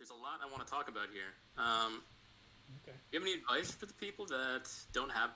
There's a lot I want to talk about here. Okay. Do you have any advice for the people that don't have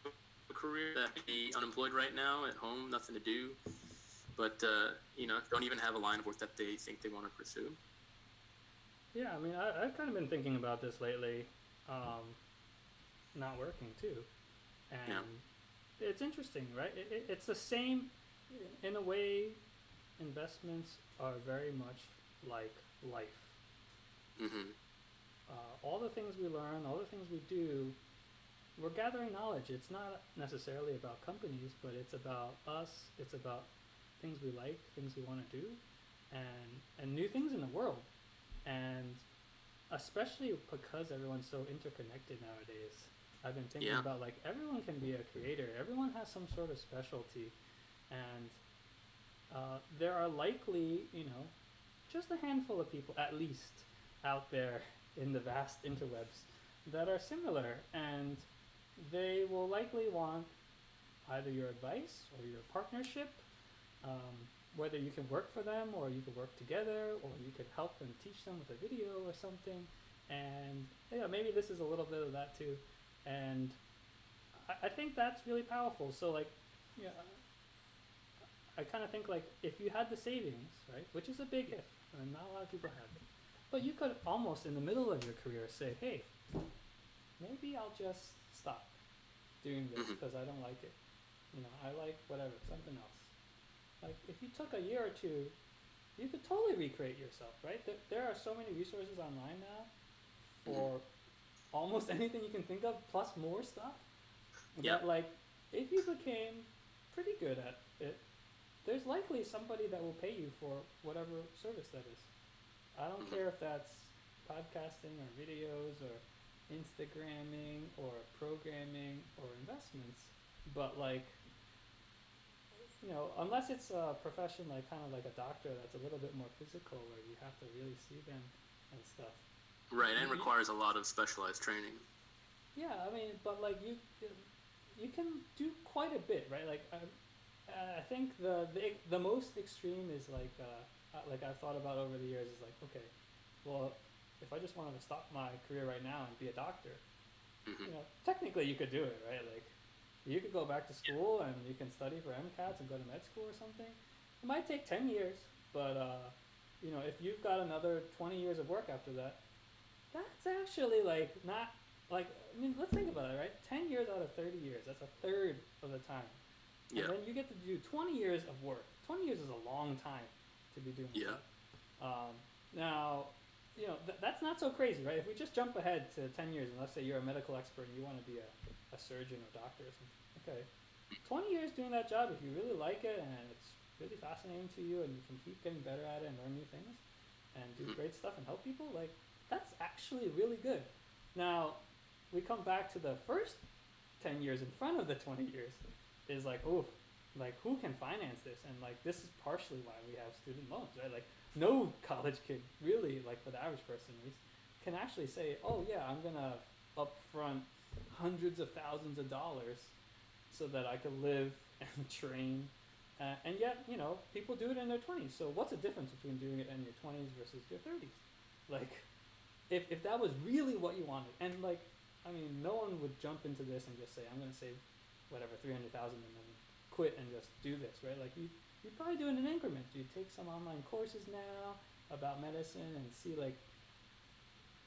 a career, that may be unemployed right now, at home, nothing to do, but don't even have a line of work that they think they want to pursue? Yeah, I mean, I've kind of been thinking about this lately, um, not working too. Yeah. And it's interesting, right? It's the same, in a way, investments are very much like life. Mm-hmm. All the things we learn, all the things we do, we're gathering knowledge. It's not necessarily about companies, but it's about us. It's about things we like, things we want to do, and new things in the world. And especially because everyone's so interconnected nowadays, I've been thinking Yeah. about like everyone can be a creator. Everyone has some sort of specialty, and there are likely, just a handful of people at least out there in the vast interwebs that are similar, and they will likely want either your advice or your partnership, whether you can work for them or you could work together or you could help them teach them with a video or something. And yeah, maybe this is a little bit of that too. And I think that's really powerful. So like, yeah, I kind of think like if you had the savings, right, which is a big if, and not a lot of people have it, but you could almost in the middle of your career say, hey, maybe I'll just stop doing this Mm-hmm. because I don't like it. I like whatever, something else. Like if you took a year or two, you could totally recreate yourself, right? There are so many resources online now Mm-hmm. for almost anything you can think of, plus more stuff. Yeah. That like, if you became pretty good at it, there's likely somebody that will pay you for whatever service that is. I don't Mm-hmm. care if that's podcasting or videos or Instagramming or programming or investments, but like, unless it's a profession like kind of like a doctor that's a little bit more physical where you have to really see them and stuff. Right, and You, requires a lot of specialized training. yeah, I mean, but like you can do quite a bit, right? Like I think the most extreme is like I've thought about over the years is like, okay, well, if I just wanted to stop my career right now and be a doctor, Mm-hmm. technically you could do it, right? Like you could go back to school and you can study for MCATs and go to med school or something. It might take 10 years, but if you've got another 20 years of work after that, that's actually like not like I mean, let's think about it, right? 10 years out of 30 years, that's a third of the time. And Yeah. then you get to do 20 years of work. 20 years is a long time to be doing Yeah. that. Now, that's not so crazy, right? If we just jump ahead to 10 years, and let's say you're a medical expert and you want to be a surgeon or doctor or something, okay. 20 years doing that job, if you really like it and it's really fascinating to you and you can keep getting better at it and learn new things and do Mm-hmm. great stuff and help people, like, that's actually really good. Now, we come back to the first 10 years in front of the 20 years is like, oh, like who can finance this? And like this is partially why we have student loans, right? Like no college kid really, like for the average person at least, can actually say, oh yeah, I'm gonna upfront hundreds of thousands of dollars so that I can live and train. And yet, people do it in their 20s. So what's the difference between doing it in your 20s versus your 30s? Like, if that was really what you wanted, and like, I mean, no one would jump into this and just say, I'm going to save whatever 300,000 and then quit and just do this, right? Like you probably do it in an increment. You take some online courses now about medicine and see like,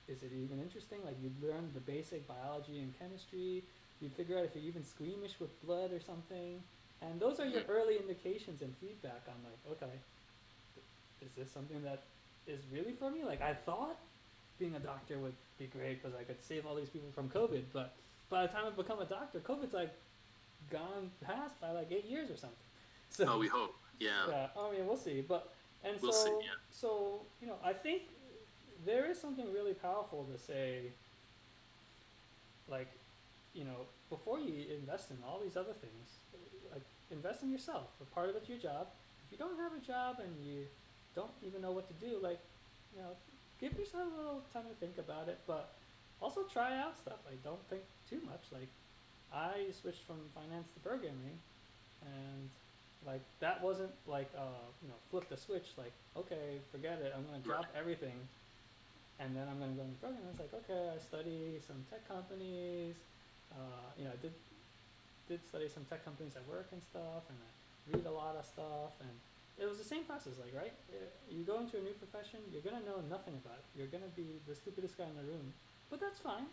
is it even interesting? Like you learn the basic biology and chemistry. You figure out if you're even squeamish with blood or something. And those are your Mm-hmm. early indications and feedback on like, okay, is this something that is really for me? Like I thought being a doctor would be great because I could save all these people from COVID, but by the time I become a doctor, COVID's like gone past by like 8 years or something. Oh, So we hope. Yeah. yeah, I mean we'll see. But and We'll see. so Yeah. so I think there is something really powerful to say, like, before you invest in all these other things, like invest in yourself. A part of it's your job. If you don't have a job and you don't even know what to do, like, you know, give yourself a little time to think about it, but also try out stuff. Like, don't think too much. Like, I switched from finance to programming, and like that wasn't like flip the switch. Like, okay, forget it. I'm gonna Right. drop everything and then I'm going to go into programming. It's like, okay, I study some tech companies. I did study some tech companies at work and stuff, and I read a lot of stuff, and it was the same process. Like, right, you go into a new profession, you're gonna know nothing about it. You're gonna be the stupidest guy in the room, but that's fine,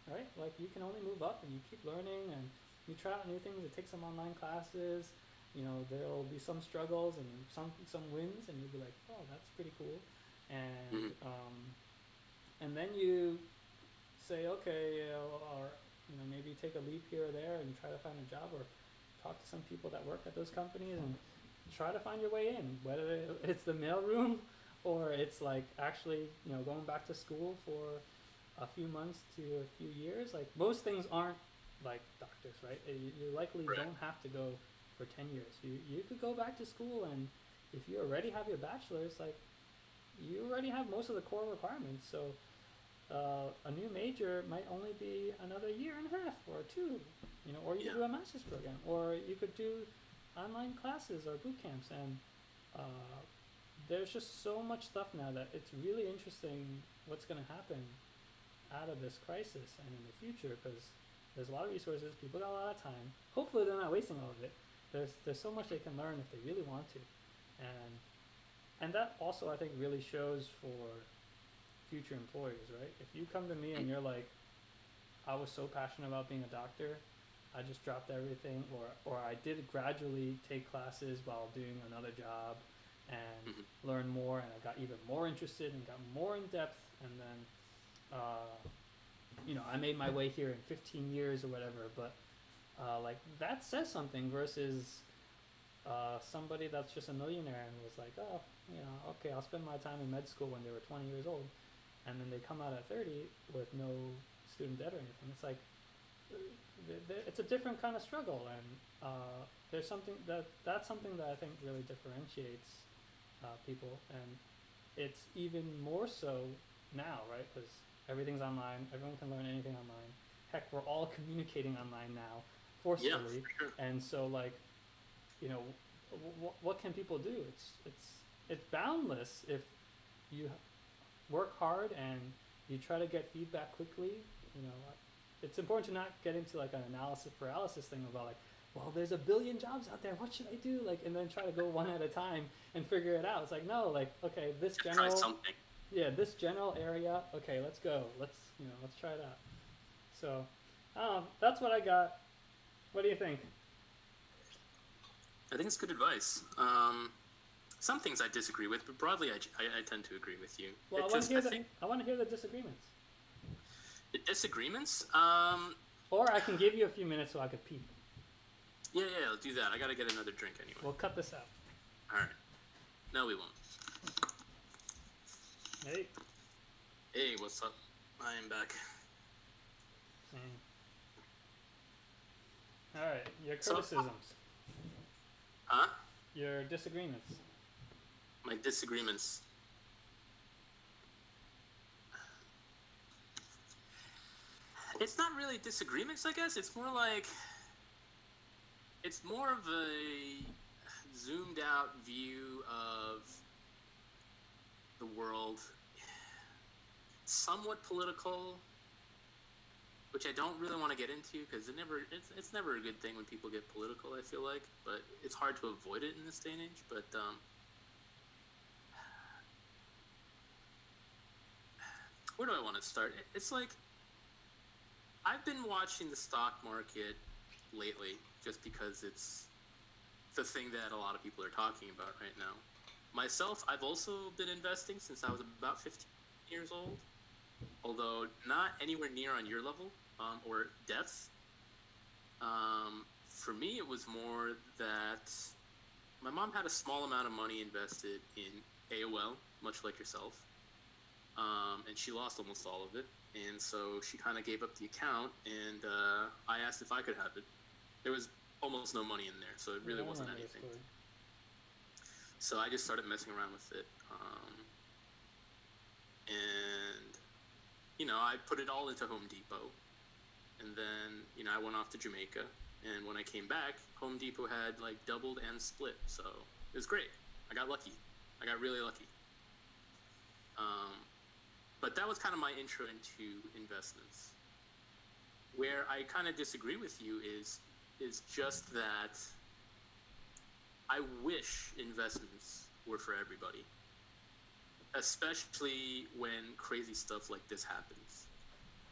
right? Like, you can only move up, and you keep learning, and you try out new things. You take some online classes. There'll be some struggles and some wins, and you'll be like, oh, that's pretty cool, and and then you say, okay, or maybe take a leap here or there and try to find a job, or talk to some people that work at those companies and try to find your way in, whether it's the mailroom or it's like actually going back to school for a few months to a few years. Like, most things aren't like doctors, right? You likely don't have to go for 10 years. You could go back to school, and if you already have your bachelor's, like, you already have most of the core requirements. So a new major might only be another year and a half or two, or you could do a master's program, or you could do online classes or boot camps, and there's just so much stuff now that it's really interesting what's going to happen out of this crisis and in the future, because there's a lot of resources, people got a lot of time. Hopefully they're not wasting all of it. There's so much they can learn if they really want to, and that also, I think, really shows for future employers, right? If you come to me and you're like, I was so passionate about being a doctor, I just dropped everything, or I did gradually take classes while doing another job and learn more, and I got even more interested and got more in depth, and then I made my way here in 15 years or whatever. But like, that says something versus somebody that's just a millionaire and was like, oh, okay, I'll spend my time in med school when they were 20 years old, and then they come out at 30 with no student debt or anything. It's like, it's a different kind of struggle, and there's something that's something that I think really differentiates people, and it's even more so now, right? Because everything's online, everyone can learn anything online. Heck, we're all communicating online now, forcefully, and so, like, what can people do? It's boundless if you work hard and you try to get feedback quickly. It's important to not get into like an analysis paralysis thing about like, well, there's a billion jobs out there, what should I do? Like, and then try to go one at a time and figure it out. It's like, no, like, okay, this general, this general area, okay, let's go. Let's try it out. So, that's what I got. What do you think? I think it's good advice. Some things I disagree with, but broadly I tend to agree with you. Well, I want to hear the disagreements. The disagreements? Or I can give you a few minutes so I could pee. Yeah, I'll do that. I gotta get another drink anyway. We'll cut this out. Alright. No, we won't. Hey. Hey, what's up? I am back. Alright, your criticisms. Huh? Your disagreements. My disagreements. It's not really disagreements, I guess. It's more of a zoomed out view of the world. Somewhat political, which I don't really want to get into because it's never a good thing when people get political, I feel like, but it's hard to avoid it in this day and age. But where do I want to start? It's like, I've been watching the stock market lately just because it's the thing that a lot of people are talking about right now. Myself, I've also been investing since I was about 15 years old, although not anywhere near on your level or depth. For me, it was more that my mom had a small amount of money invested in AOL, much like yourself, and she lost almost all of it. And so she kind of gave up the account, and I asked if I could have it. There was almost no money in there, so it really wasn't anything. So I just started messing around with it. And, I put it all into Home Depot. And then, I went off to Jamaica. And when I came back, Home Depot had, doubled and split. So it was great. I got lucky. I got really lucky. But but that was kind of my intro into investments. Where I kind of disagree with you is just that I wish investments were for everybody, especially when crazy stuff like this happens,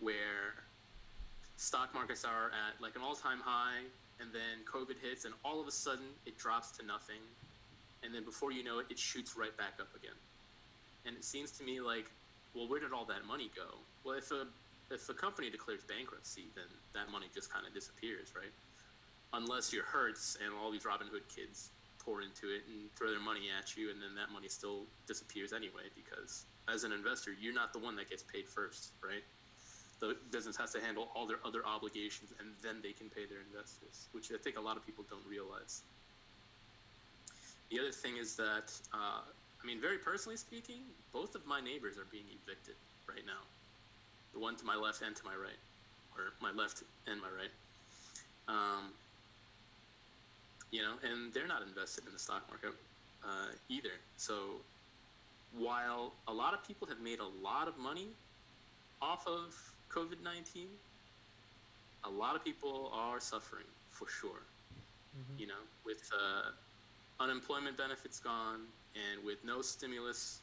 where stock markets are at like an all-time high, and then COVID hits, and all of a sudden it drops to nothing, and then before you know it, it shoots right back up again. And it seems to me like, well, where did all that money go? Well, if a company declares bankruptcy, then that money just kind of disappears, right? Unless you're Hertz and all these Robin Hood kids pour into it and throw their money at you, and then that money still disappears anyway, because as an investor, you're not the one that gets paid first, right? The business has to handle all their other obligations, and then they can pay their investors, which I think a lot of people don't realize. The other thing is that, very personally speaking, both of my neighbors are being evicted right now. The one to my left and to my right, or my left and my right. And they're not invested in the stock market either. So while a lot of people have made a lot of money off of COVID-19, a lot of people are suffering for sure. Mm-hmm. With unemployment benefits gone, and with no stimulus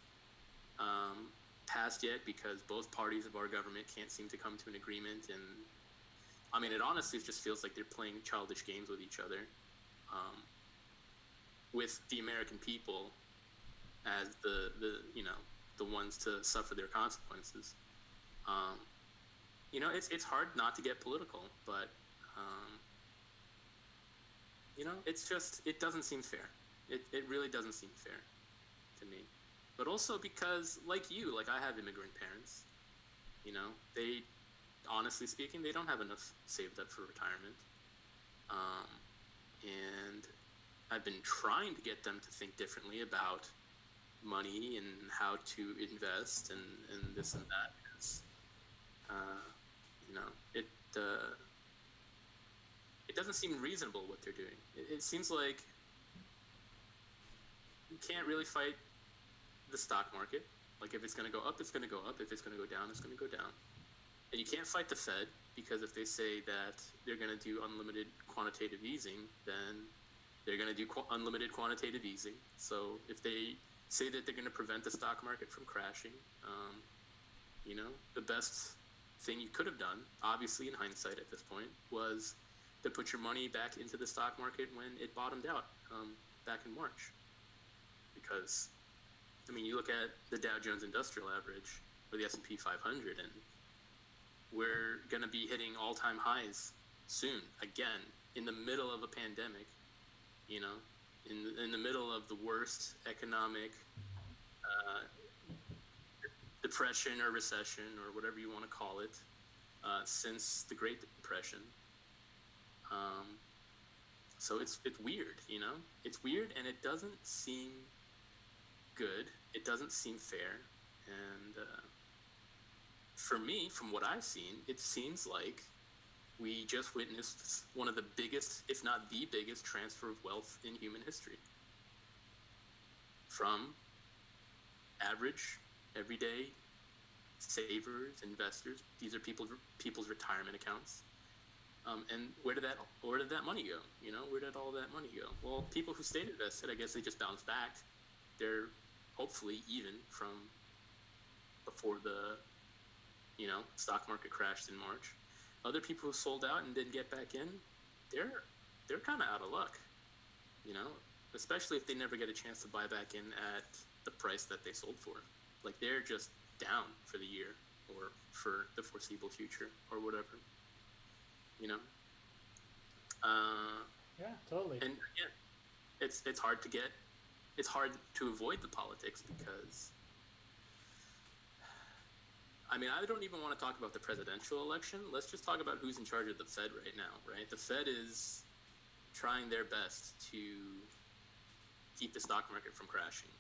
passed yet, because both parties of our government can't seem to come to an agreement. And it honestly just feels like they're playing childish games with each other, with the American people as the ones to suffer their consequences. It's hard not to get political, but it doesn't seem fair. It really doesn't seem fair to me. But also because, like I have immigrant parents. They, honestly speaking, they don't have enough saved up for retirement. And I've been trying to get them to think differently about money and how to invest and this and that. Because, it doesn't seem reasonable what they're doing. It seems like you can't really fight the stock market. Like, if it's going to go up, it's going to go up. If it's going to go down, it's going to go down. And you can't fight the Fed, because if they say that they're going to do unlimited quantitative easing, then they're going to do unlimited quantitative easing. So if they say that they're going to prevent the stock market from crashing, the best thing you could have done, obviously in hindsight at this point, was to put your money back into the stock market when it bottomed out back in March. Because, you look at the Dow Jones Industrial Average, or the S&P 500, and we're going to be hitting all-time highs soon, again, in the middle of a pandemic, in the middle of the worst economic depression or recession, or whatever you want to call it, since the Great Depression. So it's weird, It's weird, and it doesn't seem good. It doesn't seem fair. And for me, from what I've seen, it seems like we just witnessed one of the biggest, if not the biggest, transfer of wealth in human history. From average, everyday savers, investors. These are people's retirement accounts. And where did that money go? Where did all that money go? Well, people who stayed invested, I guess they just bounced back. They're hopefully even from before the stock market crashed in March. Other people who sold out and didn't get back in, they're kind of out of luck, especially if they never get a chance to buy back in at the price that they sold for. Like, they're just down for the year or for the foreseeable future or whatever, Yeah, totally. And yeah, it's hard to avoid the politics, because I don't even want to talk about the presidential election. Let's just talk about who's in charge of the Fed right now, right? The Fed is trying their best to keep the stock market from crashing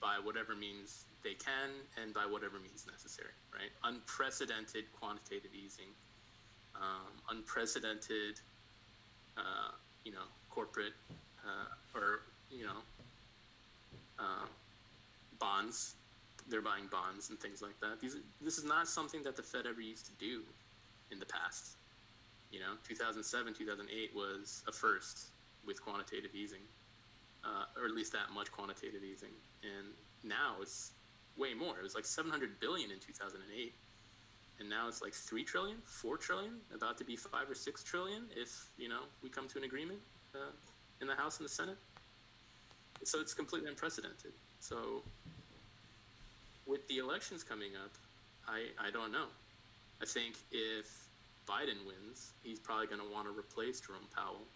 by whatever means they can and by whatever means necessary, right? Unprecedented quantitative easing, unprecedented, corporate bonds they're buying bonds and things like that. This is not something that the Fed ever used to do in the past. 2007, 2008 was a first with quantitative easing, or at least that much quantitative easing. And now it's way more. It was like 700 billion in 2008, and now it's like 3 trillion, 4 trillion, about to be 5 or 6 trillion if we come to an agreement in the House and the Senate. So it's completely unprecedented. So with the elections coming up, I don't know. I think if Biden wins, he's probably going to want to replace Jerome Powell,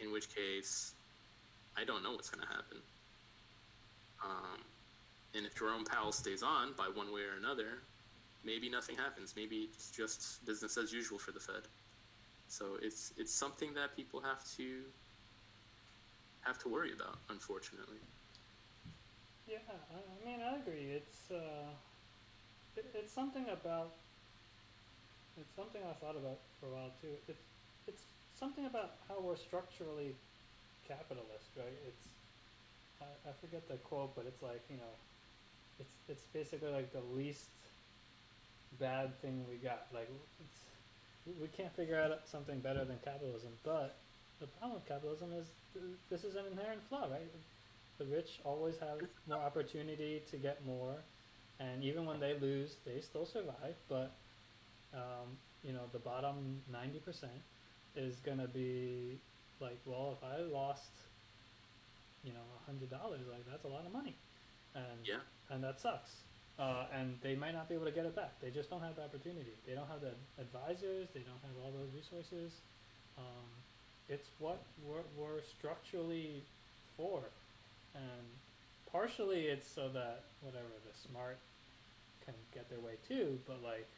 in which case I don't know what's going to happen. And if Jerome Powell stays on by one way or another, maybe nothing happens. Maybe it's just business as usual for the Fed. So it's something that people have to worry about, unfortunately. Yeah, I mean, I agree. It's something about. It's something I thought about for a while too. It's something about how we're structurally capitalist, right? I forget the quote, but it's like it's basically like the least bad thing we got. Like we can't figure out something better than capitalism. But the problem with capitalism is this is an inherent flaw, right? The rich always have more opportunity to get more, and even when they lose, they still survive. But the bottom 90% is gonna be like, well, if I lost, $100, like that's a lot of money, and that sucks. And they might not be able to get it back. They just don't have the opportunity. They don't have the advisors. They don't have all those resources. It's what we're structurally for, and partially it's so that whatever the smart can get their way too. But like,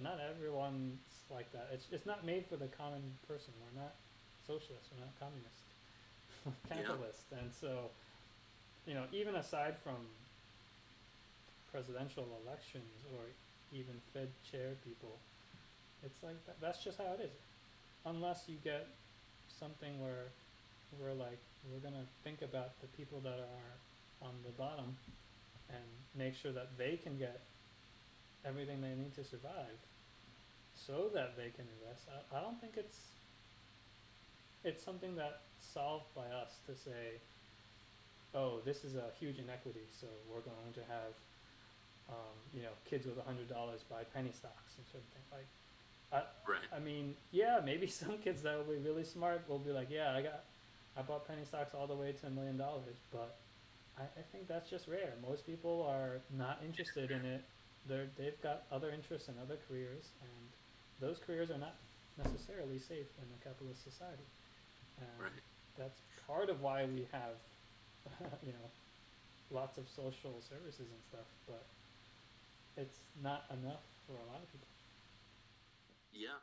not everyone's like that. It's not made for the common person. We're not socialists. We're not communists. We're capitalists. And so, even aside from presidential elections or even Fed chair people, it's like that's just how it is. Unless you get something where we're gonna think about the people that are on the bottom and make sure that they can get everything they need to survive so that they can invest. I don't think it's something that's solved by us to say, oh, this is a huge inequity, so we're going to have kids with $100 buy penny stocks and certain things. Right. I mean, maybe some kids that will be really smart will be like, I bought penny stocks all the way to $1 million, but I think that's just rare. Most people are not interested in it. They've got other interests and other careers, and those careers are not necessarily safe in a capitalist society. And that's part of why we have, lots of social services and stuff, but it's not enough for a lot of people. Yeah.